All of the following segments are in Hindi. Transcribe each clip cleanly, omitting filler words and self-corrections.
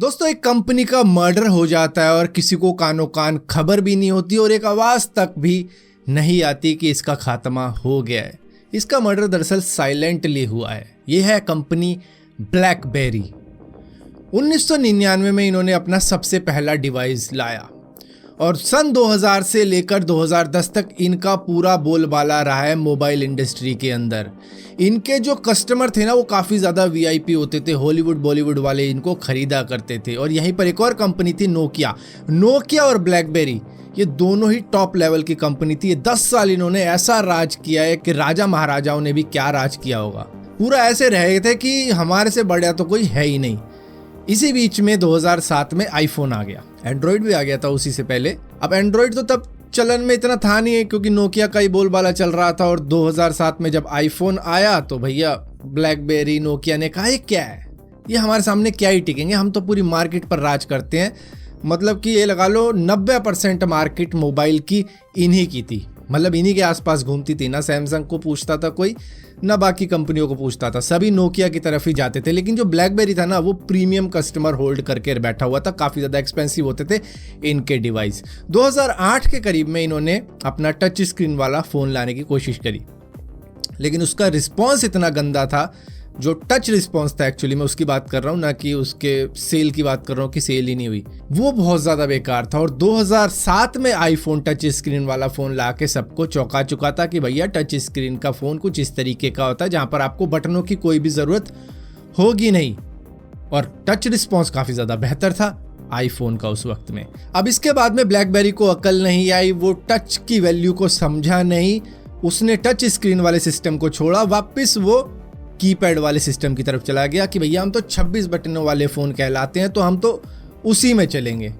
दोस्तों, एक कंपनी का मर्डर हो जाता है और किसी को कानो कान खबर भी नहीं होती और एक आवाज़ तक भी नहीं आती कि इसका खात्मा हो गया है। इसका मर्डर दरअसल साइलेंटली हुआ है। यह है कंपनी ब्लैकबेरी। 1999 में इन्होंने अपना सबसे पहला डिवाइस लाया और सन 2000 से लेकर 2010 तक इनका पूरा बोलबाला रहा है मोबाइल इंडस्ट्री के अंदर। इनके जो कस्टमर थे ना, वो काफ़ी ज़्यादा वीआईपी होते थे। हॉलीवुड बॉलीवुड वाले इनको खरीदा करते थे। और यहीं पर एक और कंपनी थी, नोकिया और ब्लैकबेरी, ये दोनों ही टॉप लेवल की कंपनी थी। ये 10 साल इन्होंने ऐसा राज किया है कि राजा महाराजाओं ने भी क्या राज किया होगा। पूरा ऐसे रहे थे कि हमारे से बढ़िया तो कोई है ही नहीं। इसी बीच में 2007 में आईफोन आ गया, एंड्रॉयड भी आ गया था उसी से पहले। अब एंड्रॉयड तो तब चलन में इतना था नहीं है क्योंकि नोकिया का ही बोलबाला चल रहा था। और 2007 में जब आईफोन आया तो भैया ब्लैकबेरी नोकिया ने कहा ये क्या है, ये हमारे सामने क्या ही टिकेंगे, हम तो पूरी मार्केट पर राज करते हैं। मतलब कि ये लगा लो 90% मार्केट मोबाइल की इन्हीं की थी, मतलब इन्हीं के आसपास घूमती थी। ना सैमसंग को पूछता था कोई, ना बाकी कंपनियों को पूछता था, सभी नोकिया की तरफ ही जाते थे। लेकिन जो ब्लैकबेरी था ना, वो प्रीमियम कस्टमर होल्ड करके बैठा हुआ था। काफ़ी ज़्यादा एक्सपेंसिव होते थे इनके डिवाइस। 2008 के करीब में इन्होंने अपना टच स्क्रीन वाला फ़ोन लाने की कोशिश करी, लेकिन उसका रिस्पॉन्स इतना गंदा था। जो टच रिस्पॉन्स था, एक्चुअली मैं उसकी बात कर रहा हूँ, ना कि उसके सेल की बात कर रहा हूँ कि सेल ही नहीं हुई, वो बहुत ज़्यादा बेकार था। और 2007 में आईफोन टच स्क्रीन वाला फ़ोन ला के सबको चौंका चुका था कि भैया टच स्क्रीन का फ़ोन कुछ इस तरीके का होता है जहाँ पर आपको बटनों की कोई भी ज़रूरत होगी नहीं। और टच रिस्पॉन्स काफ़ी ज़्यादा बेहतर था आईफोन का उस वक्त में। अब इसके बाद में ब्लैकबेरी को अकल नहीं आई, वो टच की वैल्यू को समझा नहीं, उसने टच स्क्रीन वाले सिस्टम को छोड़ा, वापस वो कीपैड वाले सिस्टम की तरफ चला गया कि भैया हम तो 26 बटनों वाले फ़ोन कहलाते हैं, तो हम तो उसी में चलेंगे।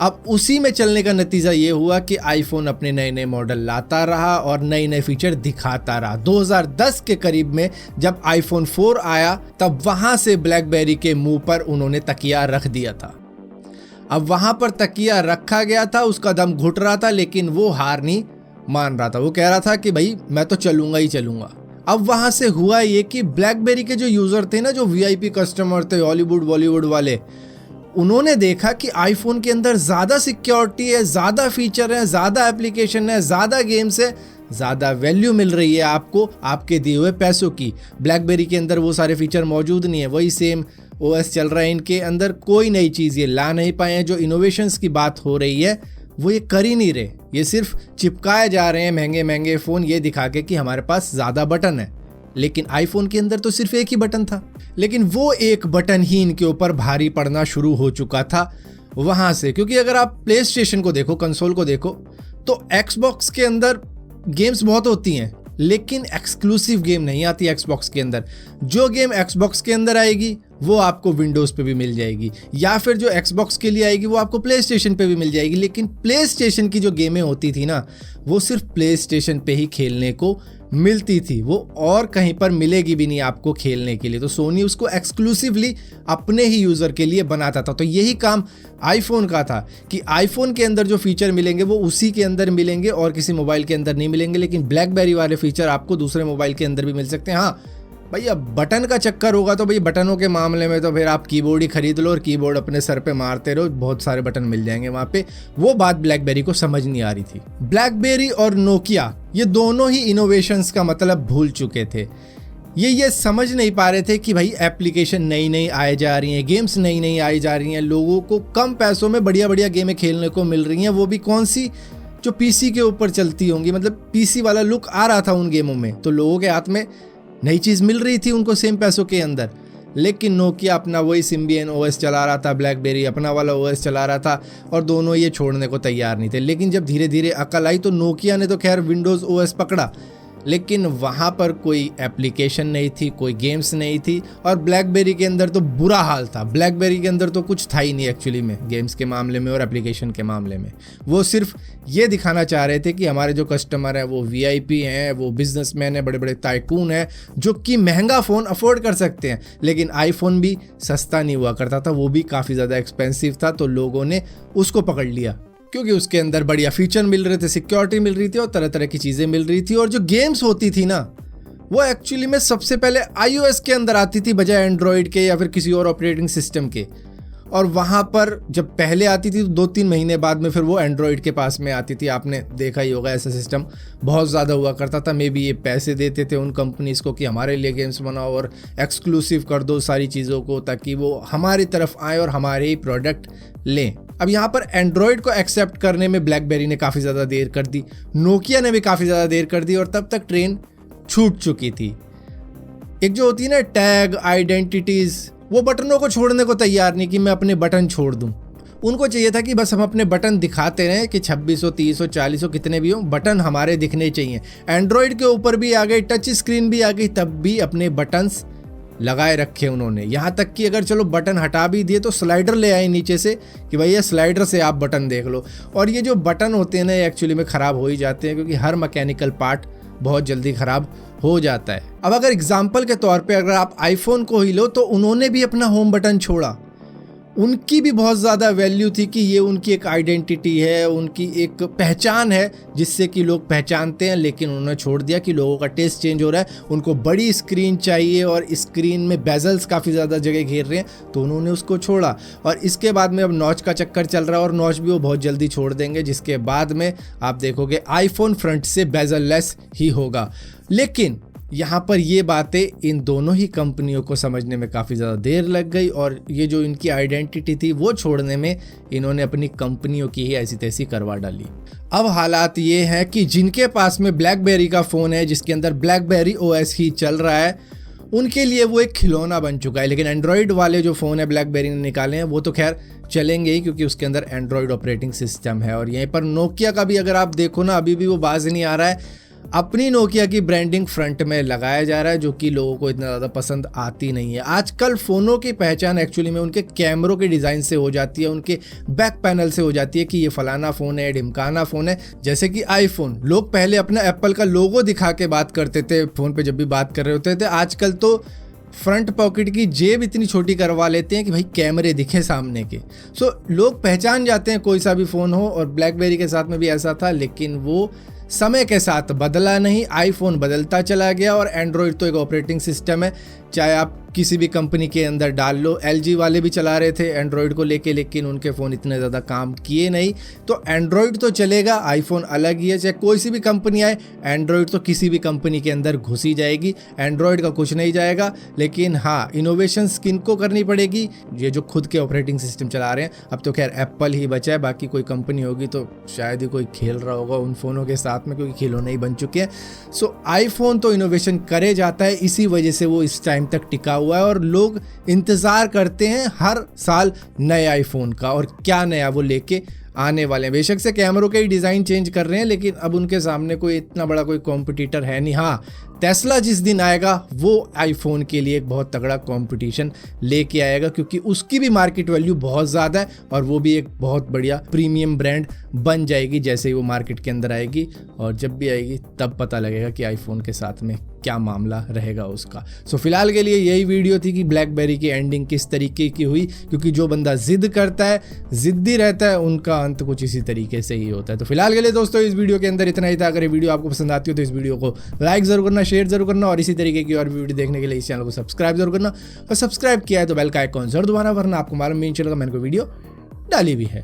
अब उसी में चलने का नतीजा ये हुआ कि आईफोन अपने नए नए मॉडल लाता रहा और नए नए फीचर दिखाता रहा। 2010 के करीब में जब आईफोन 4 आया, तब वहाँ से ब्लैकबेरी के मुंह पर उन्होंने तकिया रख दिया था। अब वहाँ पर तकिया रखा गया था, उसका दम घुट रहा था, लेकिन वो हार नहीं मान रहा था। वो कह रहा था कि भाई मैं तो चलूँगा ही चलूँगा। अब वहाँ से हुआ ये कि ब्लैकबेरी के जो यूज़र थे ना, जो वीआईपी कस्टमर थे हॉलीवुड बॉलीवुड वाले, उन्होंने देखा कि आईफोन के अंदर ज़्यादा सिक्योरिटी है, ज़्यादा फीचर है, ज़्यादा एप्लीकेशन है, ज़्यादा गेम्स है, ज़्यादा वैल्यू मिल रही है आपको आपके दिए हुए पैसों की। ब्लैकबेरी के अंदर वो सारे फीचर मौजूद नहीं है, वही सेम ओएस चल रहा है। इनके अंदर कोई नई चीज़ ये ला नहीं पाए हैं। जो इनोवेशंस की बात हो रही है वो ये कर ही नहीं रहे, ये सिर्फ चिपकाए जा रहे हैं महंगे महंगे फ़ोन ये दिखा के कि हमारे पास ज़्यादा बटन है। लेकिन आईफोन के अंदर तो सिर्फ एक ही बटन था, लेकिन वो एक बटन ही इनके ऊपर भारी पड़ना शुरू हो चुका था वहाँ से। क्योंकि अगर आप प्ले स्टेशन को देखो, कंसोल को देखो, तो एक्सबॉक्स के अंदर गेम्स बहुत होती हैं, लेकिन एक्सक्लूसिव गेम नहीं आती एक्सबॉक्स के अंदर। जो गेम एक्सबॉक्स के अंदर आएगी वो आपको विंडोज़ पे भी मिल जाएगी, या फिर जो एक्सबॉक्स के लिए आएगी वो आपको प्ले स्टेशन पे भी मिल जाएगी। लेकिन प्ले स्टेशन की जो गेमें होती थी ना, वो सिर्फ प्ले स्टेशन पे ही खेलने को मिलती थी, वो और कहीं पर मिलेगी भी नहीं आपको खेलने के लिए। तो सोनी उसको एक्सक्लूसिवली अपने ही यूज़र के लिए बनाता था। तो यही काम आईफोन का था कि आईफोन के अंदर जो फीचर मिलेंगे वो उसी के अंदर मिलेंगे और किसी मोबाइल के अंदर नहीं मिलेंगे। लेकिन ब्लैकबेरी वाले फीचर आपको दूसरे मोबाइल के अंदर भी मिल सकते हैं। हाँ भैया, बटन का चक्कर होगा तो भाई बटनों के मामले में तो फिर आप कीबोर्ड ही खरीद लो और कीबोर्ड अपने सर पे मारते रहो, बहुत सारे बटन मिल जाएंगे वहाँ पे। वो बात ब्लैकबेरी को समझ नहीं आ रही थी। ब्लैकबेरी और नोकिया ये दोनों ही इनोवेशंस का मतलब भूल चुके थे। ये समझ नहीं पा रहे थे कि भाई एप्लीकेशन नई नई आए जा रही हैं, गेम्स नई नई आई जा रही हैं, लोगों को कम पैसों में बढ़िया बढ़िया गेमें खेलने को मिल रही हैं, वो भी कौन सी, जो पीसी के ऊपर चलती होंगी। मतलब पीसी वाला लुक आ रहा था उन गेमों में, तो लोगों के हाथ में नई चीज़ मिल रही थी उनको सेम पैसों के अंदर। लेकिन नोकिया अपना वही सिम्बियन ओएस चला रहा था, ब्लैकबेरी अपना वाला ओएस चला रहा था, और दोनों ये छोड़ने को तैयार नहीं थे। लेकिन जब धीरे धीरे अकल आई तो नोकिया ने तो खैर विंडोज़ ओएस पकड़ा, लेकिन वहाँ पर कोई एप्लीकेशन नहीं थी, कोई गेम्स नहीं थी। और ब्लैकबेरी के अंदर तो बुरा हाल था, ब्लैकबेरी के अंदर तो कुछ था ही नहीं एक्चुअली में, गेम्स के मामले में और एप्लीकेशन के मामले में। वो सिर्फ ये दिखाना चाह रहे थे कि हमारे जो कस्टमर हैं वो वीआईपी हैं, वो बिजनेसमैन हैं, बड़े बड़े टाइकून हैं जो कि महंगा फ़ोन अफोर्ड कर सकते हैं। लेकिन आईफोन भी सस्ता नहीं हुआ करता था, वो भी काफ़ी ज़्यादा एक्सपेंसिव था, तो लोगों ने उसको पकड़ लिया क्योंकि उसके अंदर बढ़िया फीचर मिल रहे थे, सिक्योरिटी मिल रही थी और तरह तरह की चीज़ें मिल रही थी। और जो गेम्स होती थी ना, वो एक्चुअली में सबसे पहले iOS के अंदर आती थी बजाय एंड्रॉयड के या फिर किसी और ऑपरेटिंग सिस्टम के। और वहाँ पर जब पहले आती थी तो 2-3 महीने बाद में फिर वो एंड्रॉयड के पास में आती थी। आपने देखा ही होगा, ऐसा सिस्टम बहुत ज़्यादा हुआ करता था। मे बी ये पैसे देते थे उन कंपनीज़ को कि हमारे लिए गेम्स बनाओ और एक्सक्लूसिव कर दो सारी चीज़ों को, ताकि वो हमारी तरफ आए और हमारे ही प्रोडक्ट लें। अब यहाँ पर एंड्रॉयड को एक्सेप्ट करने में ब्लैकबेरी ने काफ़ी ज़्यादा देर कर दी, नोकिया ने भी काफ़ी ज़्यादा देर कर दी, और तब तक ट्रेन छूट चुकी थी। एक जो होती है ना टैग, आइडेंटिटीज़, वो बटनों को छोड़ने को तैयार नहीं कि मैं अपने बटन छोड़ दूं। उनको चाहिए था कि बस हम अपने बटन दिखाते रहें कि 2600, 3000, 4000 कितने भी हों, बटन हमारे दिखने चाहिए। एंड्रॉयड के ऊपर भी आ गई, टच स्क्रीन भी आ गई, तब भी अपने बटन्स लगाए रखे उन्होंने। यहाँ तक कि अगर चलो बटन हटा भी दिए तो स्लाइडर ले आए नीचे से कि भैया स्लाइडर से आप बटन देख लो। और ये जो बटन होते हैं ना, एक्चुअली में ख़राब हो ही जाते हैं, क्योंकि हर मैकेनिकल पार्ट बहुत जल्दी ख़राब हो जाता है। अब अगर एग्जाम्पल के तौर पे अगर आप आईफोन को ही लो, तो उन्होंने भी अपना होम बटन छोड़ा। उनकी भी बहुत ज़्यादा वैल्यू थी कि ये उनकी एक आइडेंटिटी है, उनकी एक पहचान है जिससे कि लोग पहचानते हैं, लेकिन उन्होंने छोड़ दिया कि लोगों का टेस्ट चेंज हो रहा है, उनको बड़ी स्क्रीन चाहिए और स्क्रीन में बेजल्स काफ़ी ज़्यादा जगह घेर रहे हैं, तो उन्होंने उसको छोड़ा। और इसके बाद में अब नॉच का चक्कर चल रहा है, और नॉच भी वो बहुत जल्दी छोड़ देंगे, जिसके बाद में आप देखोगे आईफोन फ्रंट से बेजल लेस ही होगा। लेकिन यहाँ पर ये बातें इन दोनों ही कंपनियों को समझने में काफ़ी ज़्यादा देर लग गई, और ये जो इनकी आइडेंटिटी थी वो छोड़ने में इन्होंने अपनी कंपनियों की ही ऐसी तैसी करवा डाली। अब हालात ये हैं कि जिनके पास में ब्लैकबेरी का फ़ोन है, जिसके अंदर ब्लैकबेरी ओएस ही चल रहा है, उनके लिए वो एक खिलौना बन चुका है। लेकिन एंड्रॉयड वाले जो फ़ोन है ब्लैकबेरी ने निकाले हैं, वो तो खैर चलेंगे ही, क्योंकि उसके अंदर एंड्रॉयड ऑपरेटिंग सिस्टम है। और यहीं पर नोकिया का भी अगर आप देखो ना, अभी भी वो बाज नहीं आ रहा है। अपनी नोकिया की ब्रांडिंग फ्रंट में लगाया जा रहा है, जो कि लोगों को इतना ज़्यादा पसंद आती नहीं है। आजकल फ़ोनों की पहचान एक्चुअली में उनके कैमरों के डिज़ाइन से हो जाती है, उनके बैक पैनल से हो जाती है कि ये फलाना फ़ोन है, ढिमकाना फ़ोन है। जैसे कि आईफोन, लोग पहले अपना एप्पल का लोगो दिखा के बात करते थे फ़ोन पे जब भी बात कर रहे होते थे। आजकल तो फ्रंट पॉकेट की जेब इतनी छोटी करवा लेते हैं कि भाई कैमरे दिखे सामने के। लोग पहचान जाते हैं कोई सा भी फ़ोन हो, और ब्लैकबेरी के साथ में भी ऐसा था, लेकिन वो समय के साथ बदला नहीं। आईफोन बदलता चला गया, और एंड्रॉयड तो एक ऑपरेटिंग सिस्टम है, चाहे आप किसी भी कंपनी के अंदर डाल लो। एलजी वाले भी चला रहे थे एंड्रॉयड को लेके, लेकिन उनके फ़ोन इतने ज़्यादा काम किए नहीं। तो एंड्रॉयड तो चलेगा, आईफोन अलग ही है। चाहे कोई सी भी कंपनी आए, एंड्रॉयड तो किसी भी कंपनी के अंदर घुसी जाएगी, एंड्रॉयड का कुछ नहीं जाएगा। लेकिन हाँ, इनोवेशन किनको करनी पड़ेगी? ये जो खुद के ऑपरेटिंग सिस्टम चला रहे हैं। अब तो खैर एप्पल ही बचा है, बाकी कोई कंपनी होगी तो शायद ही कोई खेल रहा होगा उन फ़ोनों के साथ में, क्योंकि खिलौने ही बन चुके हैं। आईफोन तो इनोवेशन करे जाता है, इसी वजह से वो इस टाइम तक टिका हुआ है, और लोग इंतज़ार करते हैं हर साल नए आईफोन का, और क्या नया वो लेके आने वाले हैं। बेशक से कैमरों के ही डिज़ाइन चेंज कर रहे हैं, लेकिन अब उनके सामने कोई इतना बड़ा कोई कॉम्पिटिटर है नहीं। हाँ, टेस्ला जिस दिन आएगा वो आईफोन के लिए एक बहुत तगड़ा कंपटीशन लेके आएगा, क्योंकि उसकी भी मार्केट वैल्यू बहुत ज़्यादा है, और वो भी एक बहुत बढ़िया प्रीमियम ब्रांड बन जाएगी जैसे ही वो मार्केट के अंदर आएगी। और जब भी आएगी तब पता लगेगा कि आईफोन के साथ में क्या मामला रहेगा उसका। फिलहाल के लिए यही वीडियो थी कि ब्लैकबेरी की एंडिंग किस तरीके की हुई, क्योंकि जो बंदा जिद करता है, जिद्दी रहता है, उनका अंत कुछ इसी तरीके से ही होता है। तो फिलहाल के लिए दोस्तों इस वीडियो के अंदर इतना ही था। अगर ये वीडियो आपको पसंद आती हो तो इस वीडियो को लाइक जरूर करना, शेयर जरूर करना, और इसी तरीके की और भी वीडियो देखने के लिए इस चैनल को सब्सक्राइब जरूर करना। और सब्सक्राइब किया है तो बेल का आइकॉन जरूर दबाना, वरना आपको मालूम नहीं चलेगा मैंने कोई वीडियो डाली भी है।